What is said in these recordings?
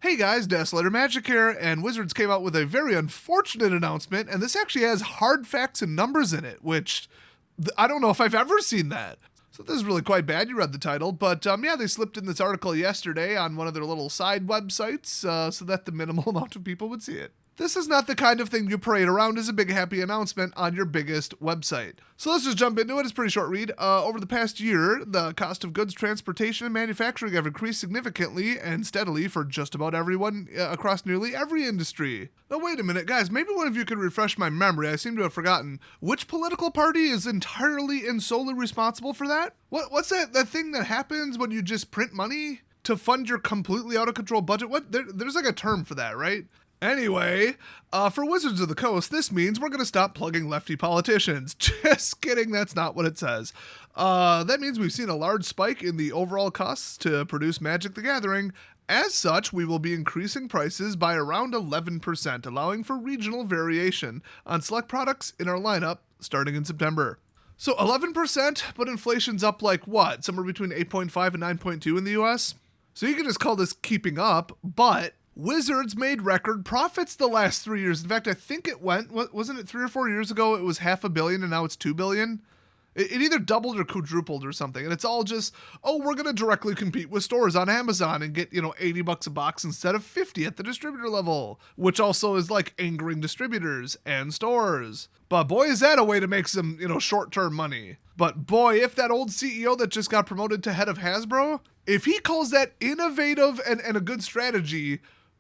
Hey guys, Desolator Magic here, and Wizards came out with a very unfortunate announcement, and this actually has hard facts and numbers in it, which I don't know if I've ever seen that. So this is really quite bad. You read the title, but yeah, they slipped in this article yesterday on one of their little side websites so that the minimal amount of people would see it. This is not the kind of thing you parade around as a big happy announcement on your biggest website. So let's just jump into it. It's a pretty short read. Over the past year, the cost of goods, transportation, and manufacturing have increased significantly and steadily for just about everyone across nearly every industry. Now wait a minute, guys, maybe one of you could refresh my memory. I seem to have forgotten. Which political party is entirely and solely responsible for that? What's that thing that happens when you just print money to fund your completely out of control budget? There's like a term for that, right? Anyway, for Wizards of the Coast, this means we're going to stop plugging lefty politicians. Just kidding, that's not what it says. That means we've seen a large spike in the overall costs to produce Magic the Gathering. As such, we will be increasing prices by around 11%, allowing for regional variation on select products in our lineup starting in September. So 11%, but inflation's up like what? Somewhere between 8.5 and 9.2 in the US? So you can just call this keeping up, but Wizards made record profits the last 3 years. In fact, I think it wasn't it 3 or 4 years ago? It was $500 million and now it's $2 billion. It either doubled or quadrupled or something. And it's all just, we're going to directly compete with stores on Amazon and get, $80 a box instead of 50 at the distributor level, which also is like angering distributors and stores. But boy, is that a way to make some, short-term money. But boy, if that old CEO that just got promoted to head of Hasbro, if he calls that innovative and a good strategy,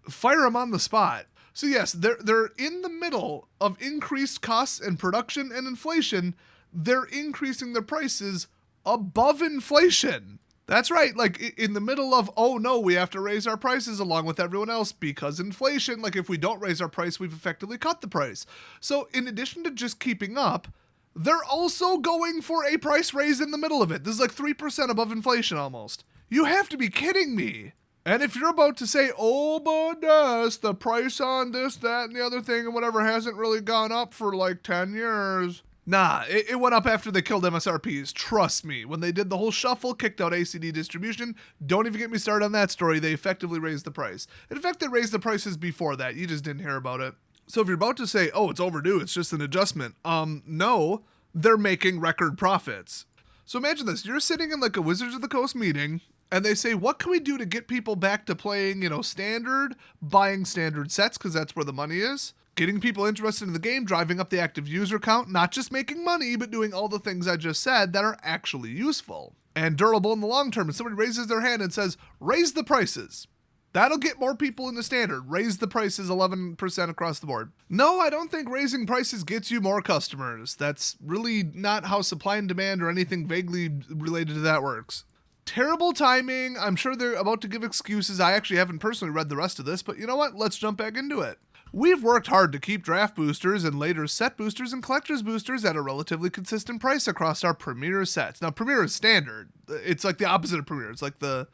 fire him on the spot. So yes, they're in the middle of increased costs and production and inflation. They're increasing their prices above inflation. That's right, like in the middle of, oh no, we have to raise our prices along with everyone else because inflation, like if we don't raise our price, we've effectively cut the price. So in addition to just keeping up, they're also going for a price raise in the middle of it. This is like 3% above inflation almost. You have to be kidding me. And if you're about to say, but the price on this, that, and the other thing and whatever hasn't really gone up for like 10 years. Nah, it went up after they killed MSRPs. Trust me. When they did the whole shuffle, kicked out ACD distribution, don't even get me started on that story. They effectively raised the price. In fact, they raised the prices before that. You just didn't hear about it. So if you're about to say, it's overdue, it's just an adjustment. No, they're making record profits. So imagine this. You're sitting in like a Wizards of the Coast meeting, and they say, what can we do to get people back to playing, standard, buying standard sets, because that's where the money is, getting people interested in the game, driving up the active user count, not just making money, but doing all the things I just said that are actually useful and durable in the long term. And somebody raises their hand and says, raise the prices. That'll get more people into standard. Raise the prices 11% across the board. No, I don't think raising prices gets you more customers. That's really not how supply and demand or anything vaguely related to that works. Terrible timing. I'm sure they're about to give excuses. I actually haven't personally read the rest of this, but you know what? Let's jump back into it. We've worked hard to keep draft boosters and later set boosters and collector's boosters at a relatively consistent price across our Premier sets. Now, Premier is standard. It's like the opposite of Premier. It's like the,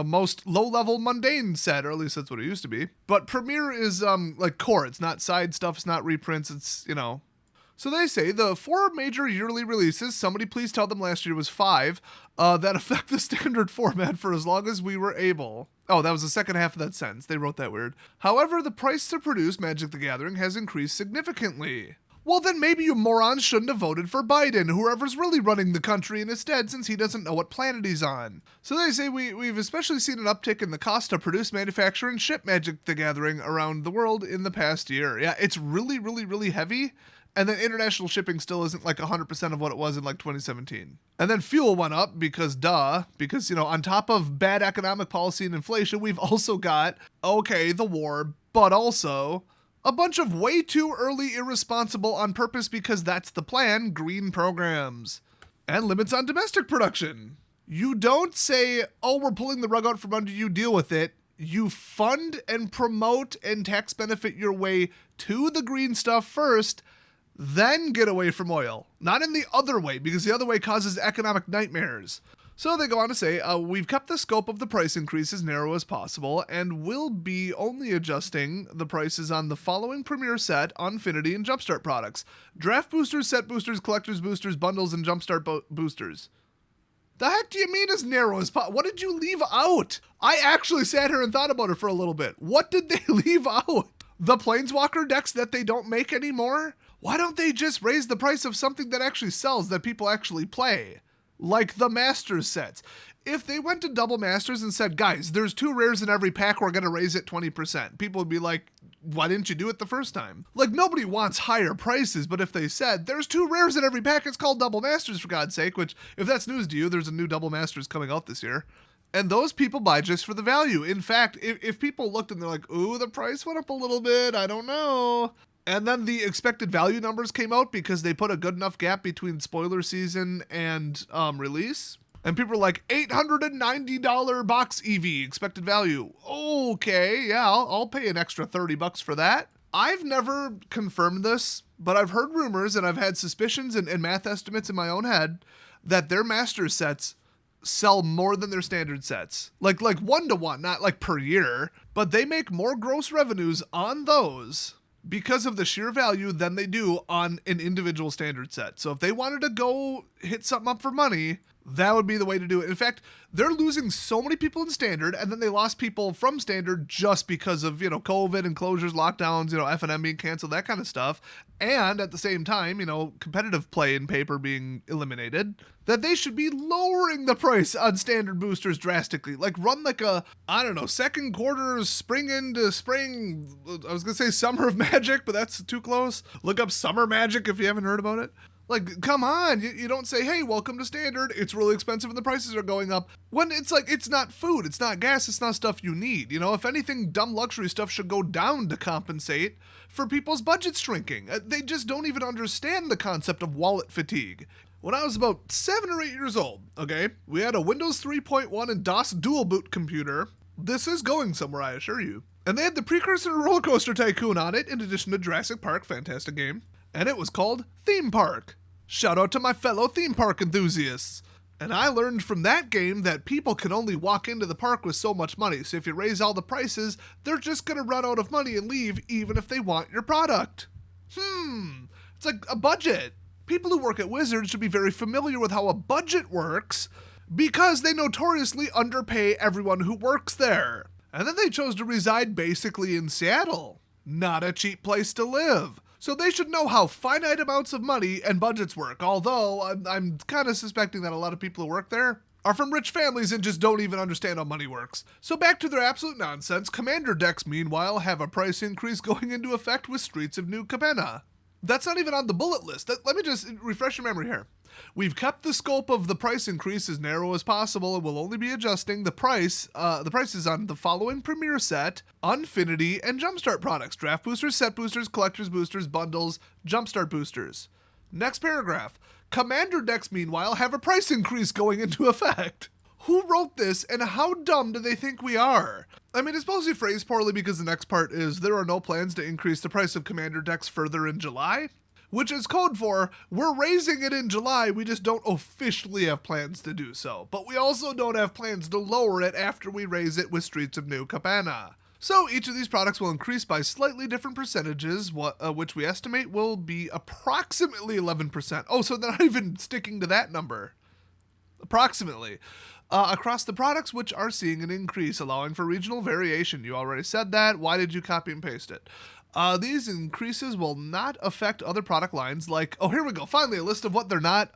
most low-level mundane set, or at least that's what it used to be. But Premier is like core. It's not side stuff. It's not reprints. It's, So they say the 4 major yearly releases, somebody please tell them last year was 5, that affect the standard format for as long as we were able. Oh, that was the second half of that sentence. They wrote that weird. However, the price to produce Magic the Gathering has increased significantly. Well, then maybe you morons shouldn't have voted for Biden, whoever's really running the country in his stead, since he doesn't know what planet he's on. So they say we've especially seen an uptick in the cost to produce, manufacture, and ship Magic the Gathering around the world in the past year. Yeah, it's really, really, really heavy. And then international shipping still isn't like 100% of what it was in like 2017. And then fuel went up because on top of bad economic policy and inflation, we've also got, the war, but also a bunch of way too early irresponsible on purpose because that's the plan, green programs. And limits on domestic production. You don't say, we're pulling the rug out from under you, deal with it. You fund and promote and tax benefit your way to the green stuff first, then get away from oil. Not in the other way, because the other way causes economic nightmares. So they go on to say, we've kept the scope of the price increase as narrow as possible, and will be only adjusting the prices on the following Premier set, Unfinity, and Jumpstart products. Draft boosters, set boosters, collector's boosters, bundles, and Jumpstart boosters. The heck do you mean as narrow as possible? What did you leave out? I actually sat here and thought about it for a little bit. What did they leave out? The Planeswalker decks that they don't make anymore? Why don't they just raise the price of something that actually sells, that people actually play? Like the Masters sets. If they went to Double Masters and said, guys, there's 2 rares in every pack, we're going to raise it 20%. People would be like, why didn't you do it the first time? Like, nobody wants higher prices, but if they said, there's 2 rares in every pack, it's called Double Masters, for God's sake, which, if that's news to you, there's a new Double Masters coming out this year. And those people buy just for the value. In fact, if people looked and they're like, ooh, the price went up a little bit, I don't know. And then the expected value numbers came out because they put a good enough gap between spoiler season and release. And people were like, $890 box EV expected value. Okay, yeah, I'll pay an extra $30 for that. I've never confirmed this, but I've heard rumors and I've had suspicions and math estimates in my own head that their master sets sell more than their standard sets. Like 1-to-1, not like per year, but they make more gross revenues on those because of the sheer value than they do on an individual standard set. So if they wanted to go hit something up for money, that would be the way to do it. In fact, they're losing so many people in standard, and then they lost people from standard just because of, COVID and closures, lockdowns, F&M being canceled, that kind of stuff. And at the same time, competitive play in paper being eliminated, that they should be lowering the price on standard boosters drastically. Like run like a, second quarter spring into spring. I was going to say Summer of Magic, but that's too close. Look up Summer Magic if you haven't heard about it. Like, come on, you don't say, hey, welcome to standard, it's really expensive and the prices are going up. When it's like, it's not food, it's not gas, it's not stuff you need. If anything, dumb luxury stuff should go down to compensate for people's budgets shrinking. They just don't even understand the concept of wallet fatigue. When I was about 7 or 8 years old, okay, we had a Windows 3.1 and DOS dual boot computer. This is going somewhere, I assure you. And they had the precursor to Roller Coaster Tycoon on it, in addition to Jurassic Park, fantastic game. And it was called Theme Park. Shout out to my fellow theme park enthusiasts. And I learned from that game that people can only walk into the park with so much money. So if you raise all the prices, they're just going to run out of money and leave even if they want your product. It's like a budget. People who work at Wizards should be very familiar with how a budget works because they notoriously underpay everyone who works there. And then they chose to reside basically in Seattle. Not a cheap place to live. So they should know how finite amounts of money and budgets work, although I'm kind of suspecting that a lot of people who work there are from rich families and just don't even understand how money works. So back to their absolute nonsense, Commander decks, meanwhile, have a price increase going into effect with Streets of New Capenna. That's not even on the bullet list. Let me just refresh your memory here. We've kept the scope of the price increase as narrow as possible and will only be adjusting the prices on the following Premier Set, Unfinity, and Jumpstart products. Draft boosters, set boosters, collector's boosters, bundles, Jumpstart boosters. Next paragraph. Commander decks, meanwhile, have a price increase going into effect. Who wrote this and how dumb do they think we are? I mean, it's mostly phrased poorly because the next part is there are no plans to increase the price of Commander decks further in July. Which is code for, we're raising it in July, we just don't officially have plans to do so. But we also don't have plans to lower it after we raise it with Streets of New Capenna. So each of these products will increase by slightly different percentages, which we estimate will be approximately 11%. Oh, so they're not even sticking to that number. Approximately. Across the products which are seeing an increase, allowing for regional variation. You already said that. Why did you copy and paste it? These increases will not affect other product lines like, oh, here we go. Finally, a list of what they're not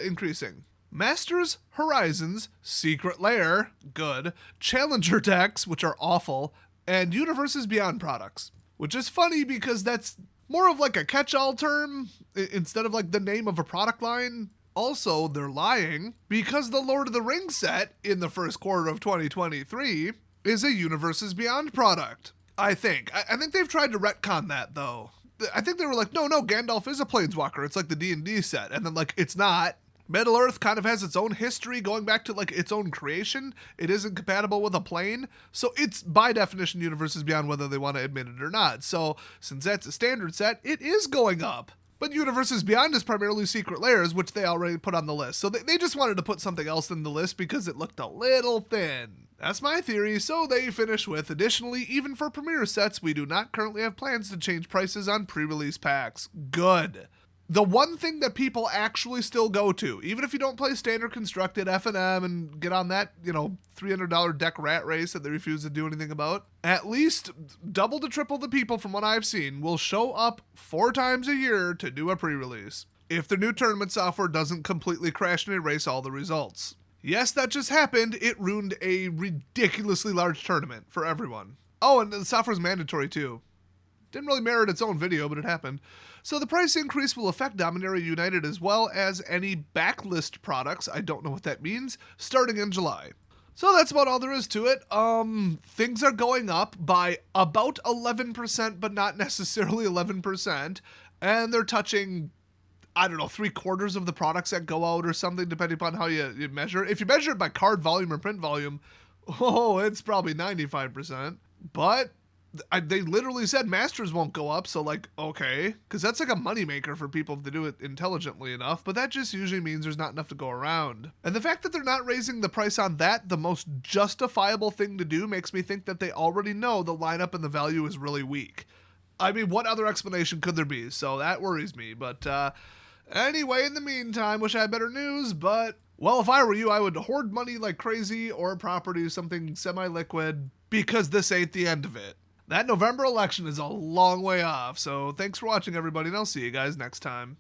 increasing. Masters, Horizons, Secret Lair, good, Challenger decks, which are awful, and Universes Beyond products. Which is funny because that's more of like a catch-all term instead of like the name of a product line. Also, they're lying because the Lord of the Rings set in the first quarter of 2023 is a Universes Beyond product. I think they've tried to retcon that, though. I think they were like, no, Gandalf is a Planeswalker. It's like the D&D set. And then, like, it's not. Middle-earth kind of has its own history going back to, like, its own creation. It isn't compatible with a plane. So it's, by definition, Universes Beyond, whether they want to admit it or not. So since that's a standard set, it is going up. But Universes Beyond is primarily Secret Lairs, which they already put on the list. So they just wanted to put something else in the list because it looked a little thin. That's my theory, so they finish with, additionally, even for Premier sets, we do not currently have plans to change prices on pre-release packs. Good. The one thing that people actually still go to, even if you don't play standard constructed F&M and get on that, $300 deck rat race that they refuse to do anything about, at least double to triple the people from what I've seen will show up 4 times a year to do a pre-release, if the new tournament software doesn't completely crash and erase all the results. Yes, that just happened. It ruined a ridiculously large tournament for everyone. Oh, and the software's mandatory too. Didn't really merit its own video, but it happened. So the price increase will affect Dominaria United as well as any backlist products, I don't know what that means, starting in July. So that's about all there is to it. Things are going up by about 11%, but not necessarily 11%. And they're touching, I don't know, 3/4 of the products that go out or something, depending upon how you measure it. If you measure it by card volume or print volume, it's probably 95%. But they literally said Masters won't go up, so okay, because that's like a moneymaker for people if they do it intelligently enough, but that just usually means there's not enough to go around. And the fact that they're not raising the price on that, the most justifiable thing to do, makes me think that they already know the lineup and the value is really weak. I mean, what other explanation could there be? So that worries me, but anyway, in the meantime, wish I had better news, but well, if I were you, I would hoard money like crazy or property, something semi-liquid, because this ain't the end of it. That November election is a long way off, so thanks for watching, everybody, and I'll see you guys next time.